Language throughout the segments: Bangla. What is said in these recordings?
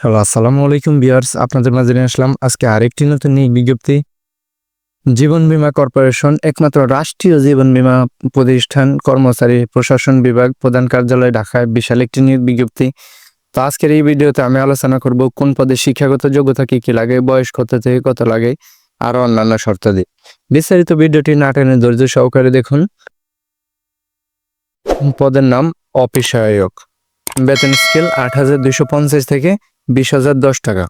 হ্যালো, আসসালামু আলাইকুম ভিউয়ার্স। আপনাদের মাঝে নিয়ে আসলাম আজকে আরেকটি নতুন নিয়োগ বিজ্ঞপ্তি। জীবন বীমা কর্পোরেশন একমাত্র রাষ্ট্রীয় জীবন বীমা প্রতিষ্ঠান, কর্মচারী প্রশাসন বিভাগ, প্রধান কার্যালয়, ঢাকায় বিশাল একটি নিয়োগ বিজ্ঞপ্তি। তো আজকের এই ভিডিওতে আমি আলোচনা করব কোন পদে শিক্ষাগত যোগ্যতা কি লাগে, বয়স কত থেকে কত লাগে, আরো অন্যান্য শর্তাদি। বিস্তারিত ভিডিওটি না টেনে ধৈর্য সহকারে দেখুন। পদের নাম অফিস সহায়ক। বেতন স্কেল ৮,২৫০ থেকে ২০,০১০ টাকা।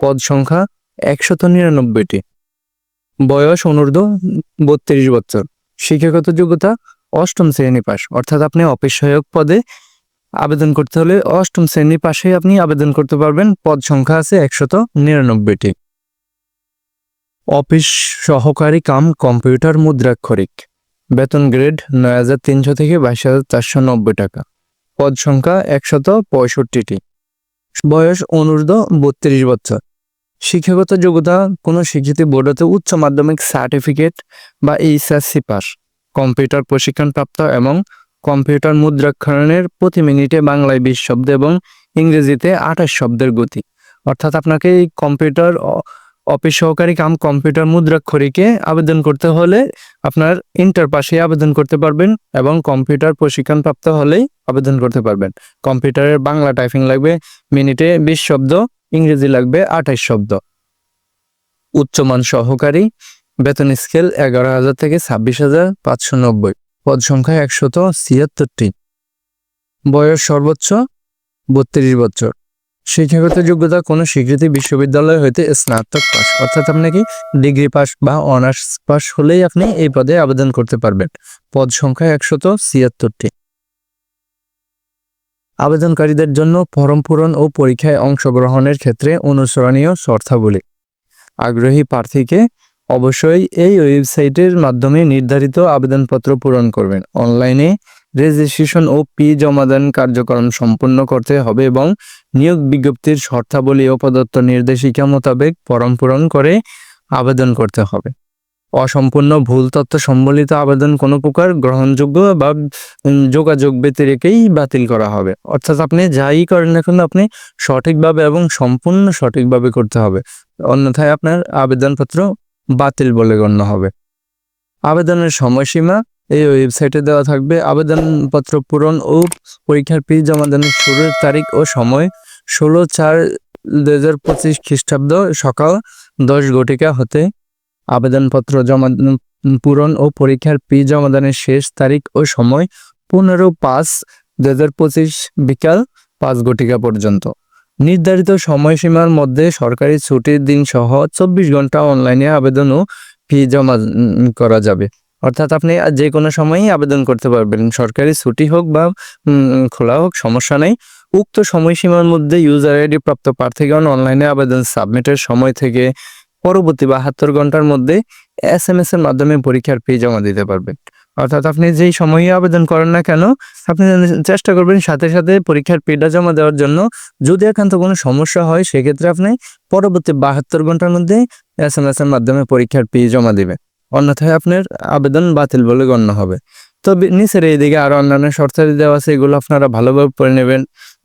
পদ সংখ্যা ১৯৯টি। বয়স অনূর্ধ্ব ৩২ বছর। শিক্ষাগত যোগ্যতা অষ্টম শ্রেণী পাস। অর্থাৎ আপনি অফিস সহায়ক পদে আবেদন করতে হলে অষ্টম শ্রেণী পাশে আপনি আবেদন করতে পারবেন। পদ সংখ্যা আছে ১৯৯টি। অফিস সহকারী কাম কম্পিউটার মুদ্রাক্ষরিক। বেতন গ্রেড ৯,৩০০ থেকে ২২,৪৯০ টাকা। পদ সংখ্যা ১৬৫টি। বয়স অনূর্ধ্ব ৩২ বছর। শিক্ষাগত যোগ্যতা কোনো স্বীকৃতি বোর্ড হতে উচ্চ মাধ্যমিক সার্টিফিকেট বা এইচএসসি পাস, কম্পিউটার প্রশিক্ষণপ্রাপ্ত এবং কম্পিউটার মুদ্রাক্ষরণের প্রতি মিনিটে বাংলায় ২০ শব্দ এবং ইংরেজিতে ২৮ শব্দের গতি। অর্থাৎ আপনাকে এই কম্পিউটার অফিস সহকারী কাম কম্পিউটার মুদ্রাক্ষরিকে আবেদন করতে হলে আপনার ইন্টার পাশে আবেদন করতে পারবেন এবং কম্পিউটার প্রশিক্ষণপ্রাপ্ত হলেই আবেদন করতে পারবেন। কম্পিউটারের বাংলা টাইপিং লাগবে মিনিটে ২০ শব্দ, ইংরেজি লাগবে ২৮ শব্দ। উচ্চমান সহকারী। বেতন স্কেল ১১,০০০ থেকে ২৬,৫৯০। পদ সংখ্যা ১৭৬টি। বয়স সর্বোচ্চ ৩২ বছর। শিক্ষাগত যোগ্যতা কোনো স্বীকৃতি বিশ্ববিদ্যালয় হইতে স্নাতক পাস। অর্থাৎ আপনাকে ডিগ্রি পাস বা অনার্স পাস হলেই আপনি এই পদে আবেদন করতে পারবেন। পদ সংখ্যা ১৭৬টি। আবেদনকারীদের জন্য ফরম পূরণ ও পরীক্ষায় অংশগ্রহণের ক্ষেত্রে অনুসরণীয় শর্তাবলী। আগ্রহী প্রার্থীকে অবশ্যই এই ওয়েবসাইটের মাধ্যমে নির্ধারিত আবেদনপত্র পূরণ করবেন। অনলাইনে রেজিস্ট্রেশন ও জমাদান কার্যক্রম সম্পন্ন করতে হবে এবং নিয়োগ বিজ্ঞপ্তির শর্তাবলী ও প্রদত্ত নির্দেশিকা মোতাবেক ফরম পূরণ করে আবেদন করতে হবে। অসম্পূর্ণ ভুল তথ্য সম্বলিত আবেদন কোনো প্রকার গ্রহণযোগ্য বা যোগাযোগ ব্যতিরেকেই বাতিল করা হবে। অর্থাৎ আপনি যাই করেন না কেন আপনি সঠিকভাবে এবং সম্পূর্ণ সঠিকভাবে করতে হবে, অন্যথায় আপনার আবেদনপত্র বাতিল বলে গণ্য হবে। আবেদনের সময়সীমা এই ওয়েবসাইটে দেওয়া থাকবে। আবেদনপত্র পূরণ ও পরীক্ষার ফি জমাদানের শুরুর তারিখ ও সময় ১৬/৪/২০২৫ খ্রিস্টাব্দ সকাল ১০ ঘটিকা হতে আবেদনপত্র জমা পূরণ ও পরীক্ষার ফি জমাদানের শেষ তারিখ ও সময় ১৫/৫/২০২৫ বিকাল ৫ ঘটিকা পর্যন্ত। নির্ধারিত সময়সীমার মধ্যে সরকারি ছুটির দিন সহ ২৪ ঘন্টা অনলাইনে আবেদন ও ফি জমা করা যাবে। অর্থাৎ আপনি যে কোনো সময়ই আবেদন করতে পারবেন, সরকারি ছুটি হোক বা খোলা হোক, সমস্যা নেই। উক্ত সময়সীমার মধ্যে ইউজার আইডি প্রাপ্ত প্রার্থীগণ অনলাইনে আবেদন সাবমিটের সময় থেকে পরবর্তী ৭২ ঘন্টার মধ্যে SMS এর মাধ্যমে পরীক্ষার ফি জমা দিতে পারবেন। অর্থাৎ আপনি যেই সময়ই আবেদন করেন না কেন আপনি চেষ্টা করবেন সাথে সাথে পরীক্ষার ফিটা জমা দেওয়ার জন্য। যদি একান্ত কোনো সমস্যা হয় সেক্ষেত্রে আপনি পরবর্তী ৭২ ঘন্টার মধ্যে SMS এর মাধ্যমে পরীক্ষার ফি জমা দিবেন, অন্যথায় আপনার আবেদন বাতিল বলে গণ্য হবে। তো নিচের এইদিকে আরো অন্যান্য শর্তাদি দেওয়া আছে, এগুলো আপনারা ভালোভাবে পড়ে নেবেন।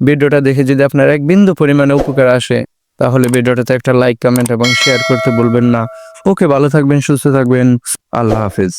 ভিডিওটা দেখে যদি আপনার এক বিন্দু পরিমাণে উপকার আসে তাহলে ভিডিওটাতে একটা লাইক, কমেন্ট এবং শেয়ার করতে ভুলবেন না। ওকে, ভালো থাকবেন, সুস্থ থাকবেন। আল্লাহ হাফেজ।